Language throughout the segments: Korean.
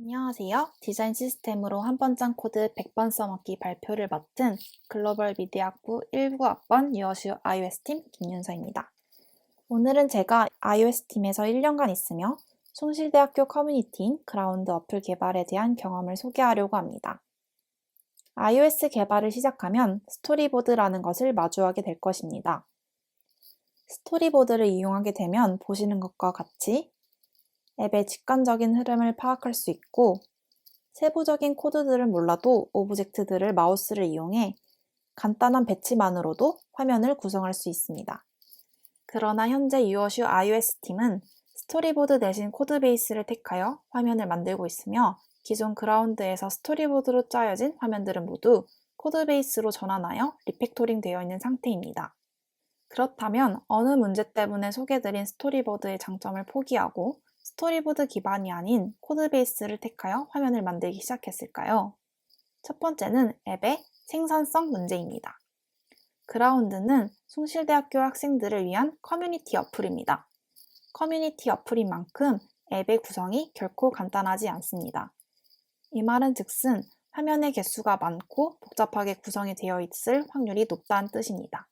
안녕하세요. 디자인 시스템으로 한 번장 코드 100번 써먹기 발표를 맡은 글로벌 미디어학부 1부학번 유어슈 iOS팀 김윤서입니다. 오늘은 제가 iOS팀에서 1년간 있으며 숭실대학교 커뮤니티인 그라운드 어플 개발에 대한 경험을 소개하려고 합니다. iOS 개발을 시작하면 스토리보드라는 것을 마주하게 될 것입니다. 스토리보드를 이용하게 되면 보시는 것과 같이 앱의 직관적인 흐름을 파악할 수 있고 세부적인 코드들은 몰라도 오브젝트들을 마우스를 이용해 간단한 배치만으로도 화면을 구성할 수 있습니다. 그러나 현재 유어슈 iOS 팀은 스토리보드 대신 코드베이스를 택하여 화면을 만들고 있으며 기존 그라운드에서 스토리보드로 짜여진 화면들은 모두 코드베이스로 전환하여 리팩토링 되어 있는 상태입니다. 그렇다면 어느 문제 때문에 소개드린 스토리보드의 장점을 포기하고 스토리보드 기반이 아닌 코드베이스를 택하여 화면을 만들기 시작했을까요? 첫 번째는 앱의 생산성 문제입니다. 그라운드는 숭실대학교 학생들을 위한 커뮤니티 어플입니다. 커뮤니티 어플인 만큼 앱의 구성이 결코 간단하지 않습니다. 이 말은 즉슨 화면의 개수가 많고 복잡하게 구성이 되어 있을 확률이 높다는 뜻입니다.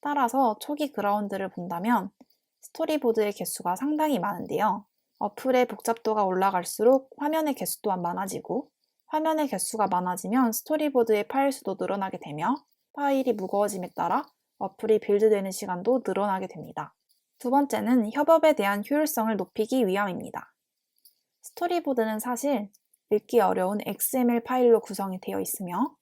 따라서 초기 그라운드를 본다면 스토리보드의 개수가 상당히 많은데요. 어플의 복잡도가 올라갈수록 화면의 개수 또한 많아지고 화면의 개수가 많아지면 스토리보드의 파일 수도 늘어나게 되며 파일이 무거워짐에 따라 어플이 빌드되는 시간도 늘어나게 됩니다. 두 번째는 협업에 대한 효율성을 높이기 위함입니다. 스토리보드는 사실 읽기 어려운 XML 파일로 구성이 되어 있으며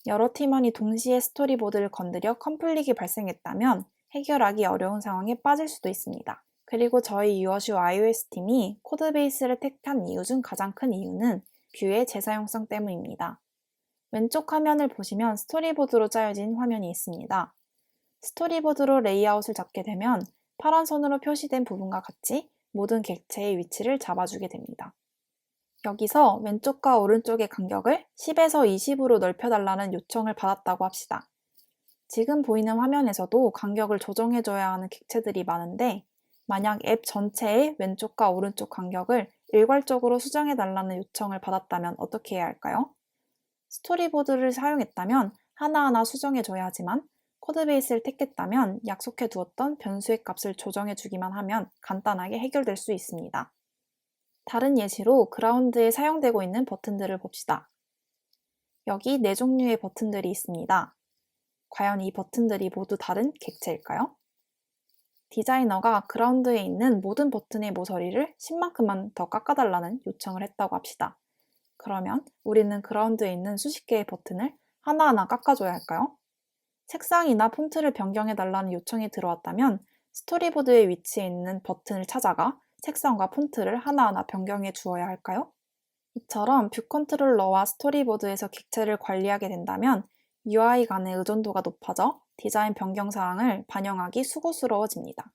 여러 팀원이 동시에 스토리보드를 건드려 컨플릭이 발생했다면 해결하기 어려운 상황에 빠질 수도 있습니다. 그리고 저희 유어슈 iOS 팀이 코드베이스를 택한 이유 중 가장 큰 이유는 뷰의 재사용성 때문입니다. 왼쪽 화면을 보시면 스토리보드로 짜여진 화면이 있습니다. 스토리보드로 레이아웃을 잡게 되면 파란 선으로 표시된 부분과 같이 모든 객체의 위치를 잡아주게 됩니다. 여기서 왼쪽과 오른쪽의 간격을 10에서 20으로 넓혀달라는 요청을 받았다고 합시다. 지금 보이는 화면에서도 간격을 조정해줘야 하는 객체들이 많은데 만약 앱 전체의 왼쪽과 오른쪽 간격을 일괄적으로 수정해달라는 요청을 받았다면 어떻게 해야 할까요? 스토리보드를 사용했다면 하나하나 수정해줘야 하지만 코드베이스를 택했다면 약속해 두었던 변수의 값을 조정해주기만 하면 간단하게 해결될 수 있습니다. 다른 예시로 그라운드에 사용되고 있는 버튼들을 봅시다. 여기 4종류의 버튼들이 있습니다. 과연 이 버튼들이 모두 다른 객체일까요? 디자이너가 그라운드에 있는 모든 버튼의 모서리를 10만큼만 더 깎아달라는 요청을 했다고 합시다. 그러면 우리는 그라운드에 있는 수십 개의 버튼을 하나하나 깎아줘야 할까요? 색상이나 폰트를 변경해달라는 요청이 들어왔다면 스토리보드의 위치에 있는 버튼을 찾아가 색상과 폰트를 하나하나 변경해 주어야 할까요? 이처럼 뷰 컨트롤러와 스토리보드에서 객체를 관리하게 된다면 UI 간의 의존도가 높아져 디자인 변경 사항을 반영하기 수고스러워집니다.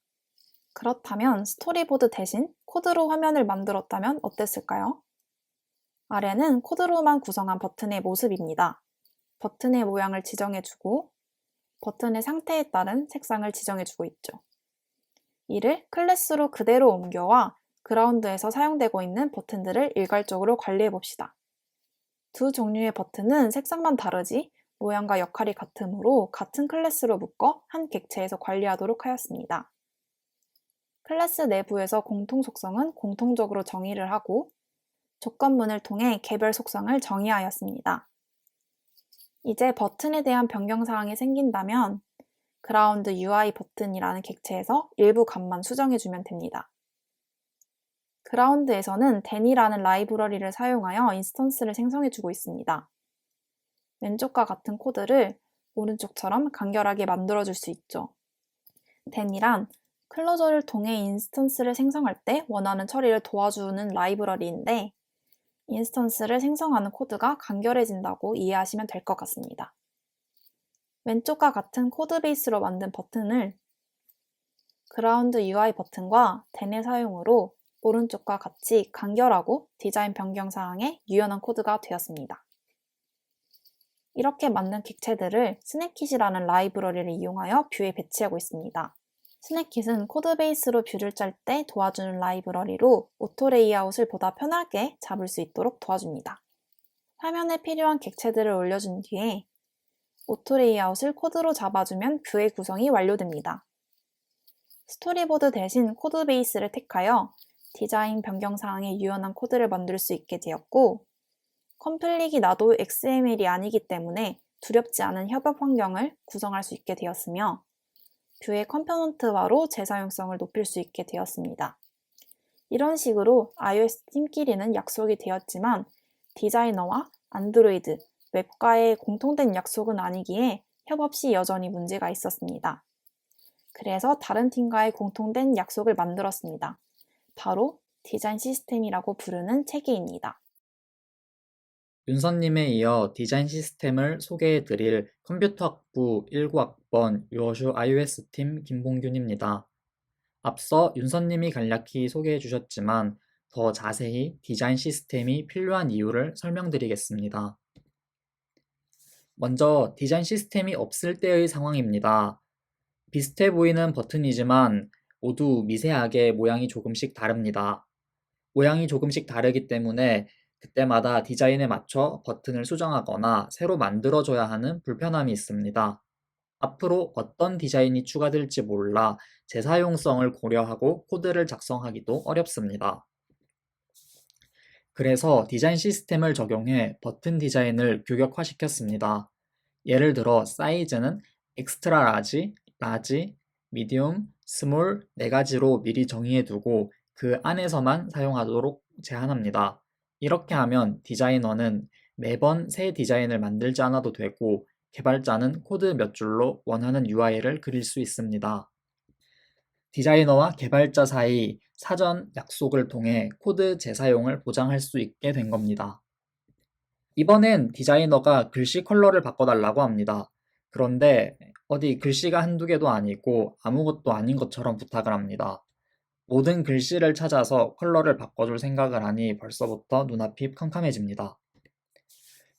그렇다면 스토리보드 대신 코드로 화면을 만들었다면 어땠을까요? 아래는 코드로만 구성한 버튼의 모습입니다. 버튼의 모양을 지정해주고 버튼의 상태에 따른 색상을 지정해주고 있죠. 이를 클래스로 그대로 옮겨와 그라운드에서 사용되고 있는 버튼들을 일괄적으로 관리해봅시다. 두 종류의 버튼은 색상만 다르지 모양과 역할이 같으므로 같은 클래스로 묶어 한 객체에서 관리하도록 하였습니다. 클래스 내부에서 공통 속성은 공통적으로 정의를 하고 조건문을 통해 개별 속성을 정의하였습니다. 이제 버튼에 대한 변경사항이 생긴다면 그라운드 UI 버튼이라는 객체에서 일부 값만 수정해주면 됩니다. 그라운드에서는 dan이라는 라이브러리를 사용하여 인스턴스를 생성해주고 있습니다. 왼쪽과 같은 코드를 오른쪽처럼 간결하게 만들어줄 수 있죠. dan이란 클로저를 통해 인스턴스를 생성할 때 원하는 처리를 도와주는 라이브러리인데 인스턴스를 생성하는 코드가 간결해진다고 이해하시면 될 것 같습니다. 왼쪽과 같은 코드 베이스로 만든 버튼을 그라운드 UI 버튼과 dan의 사용으로 오른쪽과 같이 간결하고 디자인 변경 사항에 유연한 코드가 되었습니다. 이렇게 만든 객체들을 스냅킷이라는 라이브러리를 이용하여 뷰에 배치하고 있습니다. 스낵킷은 코드 베이스로 뷰를 짤 때 도와주는 라이브러리로 오토 레이아웃을 보다 편하게 잡을 수 있도록 도와줍니다. 화면에 필요한 객체들을 올려준 뒤에 오토 레이아웃을 코드로 잡아주면 뷰의 구성이 완료됩니다. 스토리보드 대신 코드 베이스를 택하여 디자인 변경 사항에 유연한 코드를 만들 수 있게 되었고, 컴플릭이 나도 XML이 아니기 때문에 두렵지 않은 협업 환경을 구성할 수 있게 되었으며, 뷰의 컴포넌트화로 재사용성을 높일 수 있게 되었습니다. 이런 식으로 iOS 팀끼리는 약속이 되었지만 디자이너와 안드로이드, 웹과의 공통된 약속은 아니기에 협업 시 여전히 문제가 있었습니다. 그래서 다른 팀과의 공통된 약속을 만들었습니다. 바로 디자인 시스템이라고 부르는 체계입니다. 윤서님에 이어 디자인 시스템을 소개해 드릴 컴퓨터학부 19학번 유어슈 iOS 팀 김봉균입니다. 앞서 윤서님이 간략히 소개해 주셨지만 더 자세히 디자인 시스템이 필요한 이유를 설명드리겠습니다. 먼저 디자인 시스템이 없을 때의 상황입니다. 비슷해 보이는 버튼이지만 모두 미세하게 모양이 조금씩 다릅니다. 모양이 조금씩 다르기 때문에 그때마다 디자인에 맞춰 버튼을 수정하거나 새로 만들어줘야 하는 불편함이 있습니다. 앞으로 어떤 디자인이 추가될지 몰라 재사용성을 고려하고 코드를 작성하기도 어렵습니다. 그래서 디자인 시스템을 적용해 버튼 디자인을 규격화시켰습니다. 예를 들어 사이즈는 엑스트라 라지, 라지, 미디움, 스몰 4가지로 미리 정의해두고 그 안에서만 사용하도록 제한합니다. 이렇게 하면 디자이너는 매번 새 디자인을 만들지 않아도 되고 개발자는 코드 몇 줄로 원하는 UI를 그릴 수 있습니다. 디자이너와 개발자 사이 사전 약속을 통해 코드 재사용을 보장할 수 있게 된 겁니다. 이번엔 디자이너가 글씨 컬러를 바꿔달라고 합니다. 그런데 어디 글씨가 한두 개도 아니고 아무것도 아닌 것처럼 부탁을 합니다. 모든 글씨를 찾아서 컬러를 바꿔줄 생각을 하니 벌써부터 눈앞이 캄캄해집니다.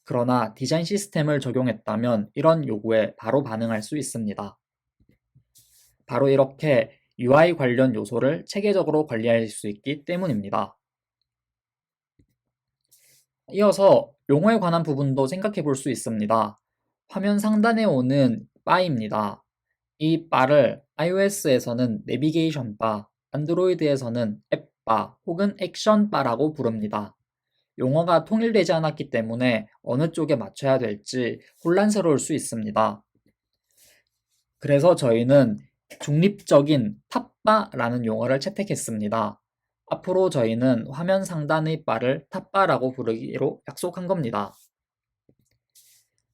그러나 디자인 시스템을 적용했다면 이런 요구에 바로 반응할 수 있습니다. 바로 이렇게 UI 관련 요소를 체계적으로 관리할 수 있기 때문입니다. 이어서 용어에 관한 부분도 생각해 볼 수 있습니다. 화면 상단에 오는 바입니다. 이 바를 iOS에서는 내비게이션 바, 안드로이드에서는 앱 바 혹은 액션 바라고 부릅니다. 용어가 통일되지 않았기 때문에 어느 쪽에 맞춰야 될지 혼란스러울 수 있습니다. 그래서 저희는 중립적인 탑바라는 용어를 채택했습니다. 앞으로 저희는 화면 상단의 바를 탑바라고 부르기로 약속한 겁니다.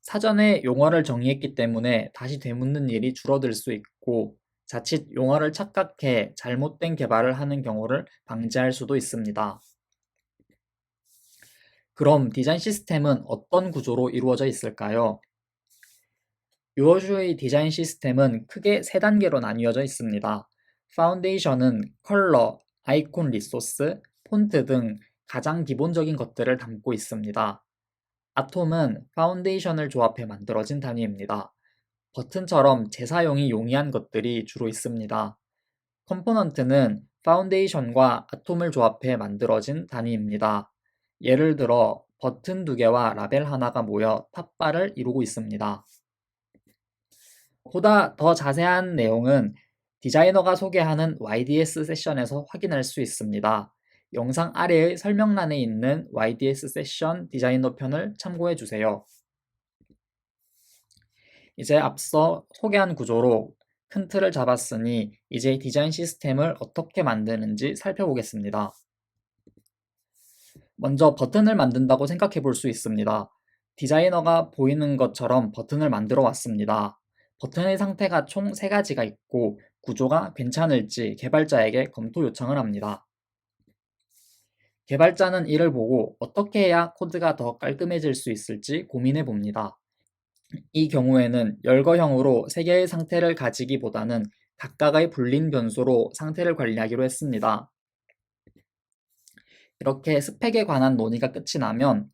사전에 용어를 정의했기 때문에 다시 되묻는 일이 줄어들 수 있고 자칫 용어를 착각해 잘못된 개발을 하는 경우를 방지할 수도 있습니다. 그럼 디자인 시스템은 어떤 구조로 이루어져 있을까요? 유어슈의 디자인 시스템은 크게 3단계로 나뉘어져 있습니다. 파운데이션은 컬러, 아이콘 리소스, 폰트 등 가장 기본적인 것들을 담고 있습니다. 아톰은 파운데이션을 조합해 만들어진 단위입니다. 버튼처럼 재사용이 용이한 것들이 주로 있습니다. 컴포넌트는 파운데이션과 아톰을 조합해 만들어진 단위입니다. 예를 들어 버튼 2개와 라벨 하나가 모여 탑바를 이루고 있습니다. 보다 더 자세한 내용은 디자이너가 소개하는 YDS 세션에서 확인할 수 있습니다. 영상 아래의 설명란에 있는 YDS 세션 디자이너 편을 참고해 주세요. 이제 앞서 소개한 구조로 큰 틀을 잡았으니 이제 디자인 시스템을 어떻게 만드는지 살펴보겠습니다. 먼저 버튼을 만든다고 생각해 볼 수 있습니다. 디자이너가 보이는 것처럼 버튼을 만들어 왔습니다. 버튼의 상태가 총 3가지가 있고 구조가 괜찮을지 개발자에게 검토 요청을 합니다. 개발자는 이를 보고 어떻게 해야 코드가 더 깔끔해질 수 있을지 고민해 봅니다. 이 경우에는 열거형으로 3개의 상태를 가지기보다는 각각의 불린 변수로 상태를 관리하기로 했습니다. 이렇게 스펙에 관한 논의가 끝이 나면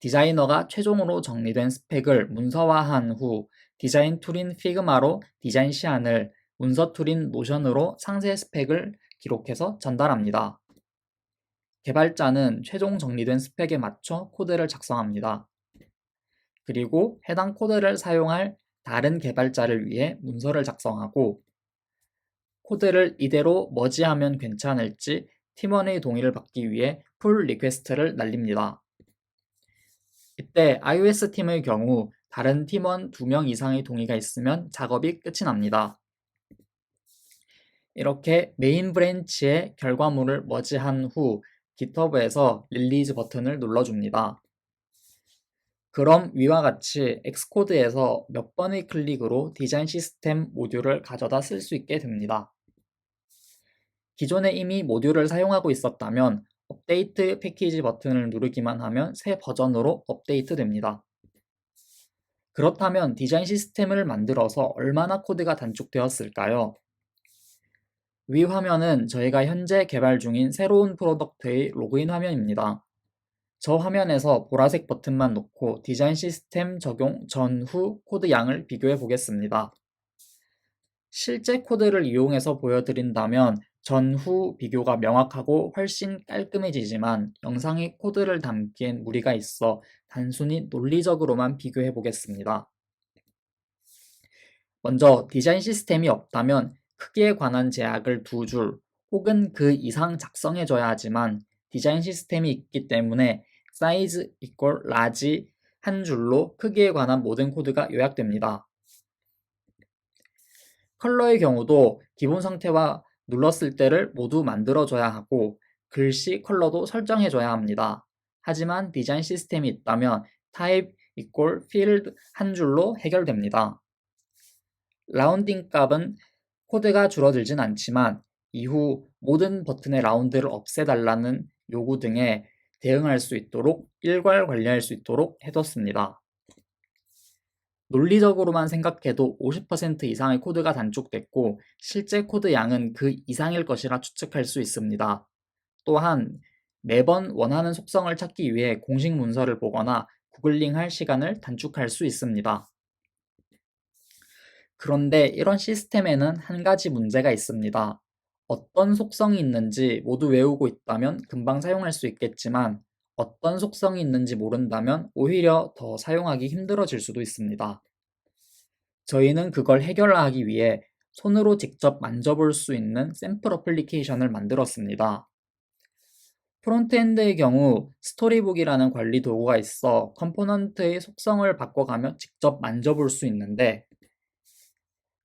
디자이너가 최종으로 정리된 스펙을 문서화한 후 디자인 툴인 피그마로 디자인 시안을 문서 툴인 노션으로 상세 스펙을 기록해서 전달합니다. 개발자는 최종 정리된 스펙에 맞춰 코드를 작성합니다. 그리고 해당 코드를 사용할 다른 개발자를 위해 문서를 작성하고 코드를 이대로 머지하면 괜찮을지 팀원의 동의를 받기 위해 풀 리퀘스트를 날립니다. 이때 iOS 팀의 경우 다른 팀원 2명 이상의 동의가 있으면 작업이 끝이 납니다. 이렇게 메인 브랜치의 결과물을 머지한 후 GitHub에서 릴리즈 버튼을 눌러줍니다. 그럼 위와 같이 엑스코드에서 몇 번의 클릭으로 디자인 시스템 모듈을 가져다 쓸 수 있게 됩니다. 기존에 이미 모듈을 사용하고 있었다면 업데이트 패키지 버튼을 누르기만 하면 새 버전으로 업데이트 됩니다. 그렇다면 디자인 시스템을 만들어서 얼마나 코드가 단축되었을까요? 위 화면은 저희가 현재 개발 중인 새로운 프로덕트의 로그인 화면입니다. 저 화면에서 보라색 버튼만 놓고 디자인 시스템 적용 전후 코드 양을 비교해 보겠습니다. 실제 코드를 이용해서 보여드린다면 전후 비교가 명확하고 훨씬 깔끔해지지만 영상에 코드를 담기엔 무리가 있어 단순히 논리적으로만 비교해 보겠습니다. 먼저 디자인 시스템이 없다면 크기에 관한 제약을 2줄 혹은 그 이상 작성해줘야 하지만 디자인 시스템이 있기 때문에 size equal large 한 줄로 크기에 관한 모든 코드가 요약됩니다. 컬러의 경우도 기본 상태와 눌렀을 때를 모두 만들어줘야 하고 글씨 컬러도 설정해줘야 합니다. 하지만 디자인 시스템이 있다면 type equal field 한 줄로 해결됩니다. 라운딩 값은 코드가 줄어들진 않지만 이후 모든 버튼의 라운드를 없애달라는 요구 등에 대응할 수 있도록 일괄 관리할 수 있도록 해뒀습니다. 논리적으로만 생각해도 50% 이상의 코드가 단축됐고 실제 코드 양은 그 이상일 것이라 추측할 수 있습니다. 또한 매번 원하는 속성을 찾기 위해 공식 문서를 보거나 구글링할 시간을 단축할 수 있습니다. 그런데 이런 시스템에는 한 가지 문제가 있습니다. 어떤 속성이 있는지 모두 외우고 있다면 금방 사용할 수 있겠지만 어떤 속성이 있는지 모른다면 오히려 더 사용하기 힘들어질 수도 있습니다. 저희는 그걸 해결하기 위해 손으로 직접 만져볼 수 있는 샘플 어플리케이션을 만들었습니다. 프론트엔드의 경우 스토리북이라는 관리 도구가 있어 컴포넌트의 속성을 바꿔가며 직접 만져볼 수 있는데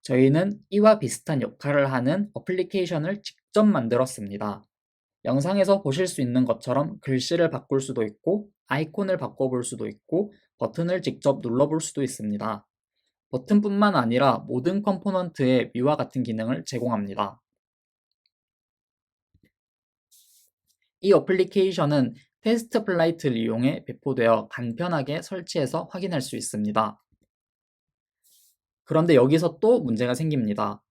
저희는 이와 비슷한 역할을 하는 어플리케이션을 직접 만들었습니다. 영상에서 보실 수 있는 것처럼 글씨를 바꿀 수도 있고 아이콘을 바꿔볼 수도 있고 버튼을 직접 눌러볼 수도 있습니다. 버튼뿐만 아니라 모든 컴포넌트에 위와 같은 기능을 제공합니다. 이 어플리케이션은 테스트 플라이트를 이용해 배포되어 간편하게 설치해서 확인할 수 있습니다. 그런데 여기서 또 문제가 생깁니다.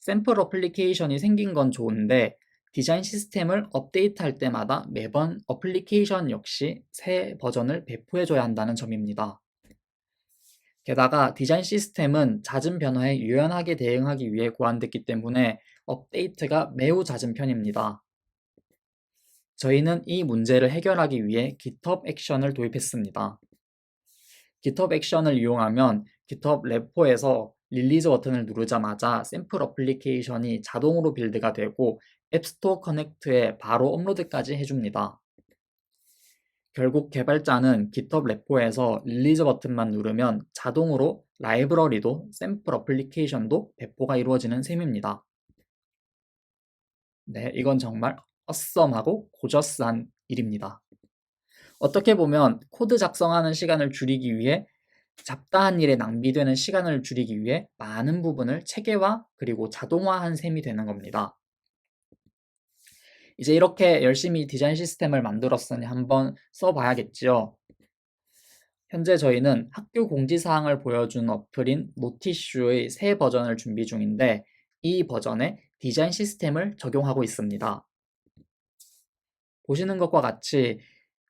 샘플 어플리케이션이 생긴 건 좋은데 디자인 시스템을 업데이트할 때마다 매번 어플리케이션 역시 새 버전을 배포해줘야 한다는 점입니다. 게다가 디자인 시스템은 잦은 변화에 유연하게 대응하기 위해 고안됐기 때문에 업데이트가 매우 잦은 편입니다. 저희는 이 문제를 해결하기 위해 GitHub 액션을 도입했습니다. GitHub 액션을 이용하면 GitHub 레포에서 릴리즈 버튼을 누르자마자 샘플 어플리케이션이 자동으로 빌드가 되고 앱스토어 커넥트에 바로 업로드까지 해줍니다. 결국 개발자는 GitHub 레포에서 릴리즈 버튼만 누르면 자동으로 라이브러리도 샘플 어플리케이션도 배포가 이루어지는 셈입니다. 네, 이건 정말 어썸하고 고저스한 일입니다. 어떻게 보면 코드 작성하는 시간을 줄이기 위해 잡다한 일에 낭비되는 시간을 줄이기 위해 많은 부분을 체계화 그리고 자동화한 셈이 되는 겁니다. 이제 이렇게 열심히 디자인 시스템을 만들었으니 한번 써봐야겠지요. 현재 저희는 학교 공지사항을 보여준 어플인 노티슈의 새 버전을 준비 중인데 이 버전에 디자인 시스템을 적용하고 있습니다. 보시는 것과 같이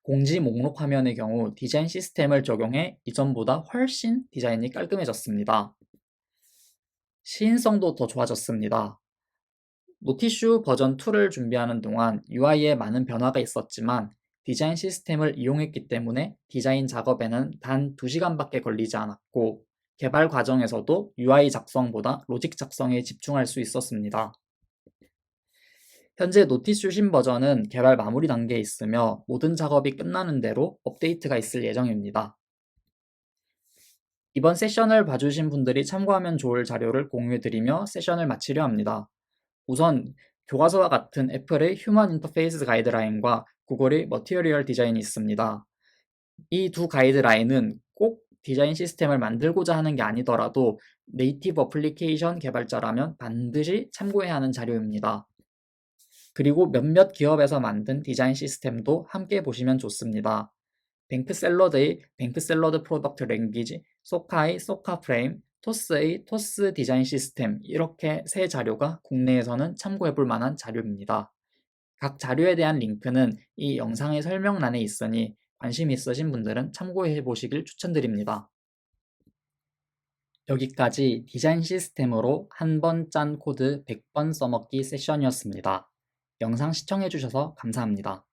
공지 목록 화면의 경우 디자인 시스템을 적용해 이전보다 훨씬 디자인이 깔끔해졌습니다. 시인성도 더 좋아졌습니다. 노티슈 버전 2를 준비하는 동안 UI에 많은 변화가 있었지만 디자인 시스템을 이용했기 때문에 디자인 작업에는 단 2시간밖에 걸리지 않았고 개발 과정에서도 UI 작성보다 로직 작성에 집중할 수 있었습니다. 현재 노티슈 신버전은 개발 마무리 단계에 있으며 모든 작업이 끝나는 대로 업데이트가 있을 예정입니다. 이번 세션을 봐주신 분들이 참고하면 좋을 자료를 공유해드리며 세션을 마치려 합니다. 우선 교과서와 같은 애플의 휴먼 인터페이스 가이드라인과 구글의 머티리얼 디자인이 있습니다. 이 두 가이드라인은 꼭 디자인 시스템을 만들고자 하는 게 아니더라도 네이티브 어플리케이션 개발자라면 반드시 참고해야 하는 자료입니다. 그리고 몇몇 기업에서 만든 디자인 시스템도 함께 보시면 좋습니다. 뱅크샐러드의 뱅크샐러드 프로덕트 랭귀지, 소카의 소카 프레임, 토스의 토스 디자인 시스템 이렇게 세 자료가 국내에서는 참고해 볼 만한 자료입니다. 각 자료에 대한 링크는 이 영상의 설명란에 있으니 관심 있으신 분들은 참고해 보시길 추천드립니다. 여기까지 디자인 시스템으로 한 번 짠 코드 100번 써먹기 세션이었습니다. 영상 시청해 주셔서 감사합니다.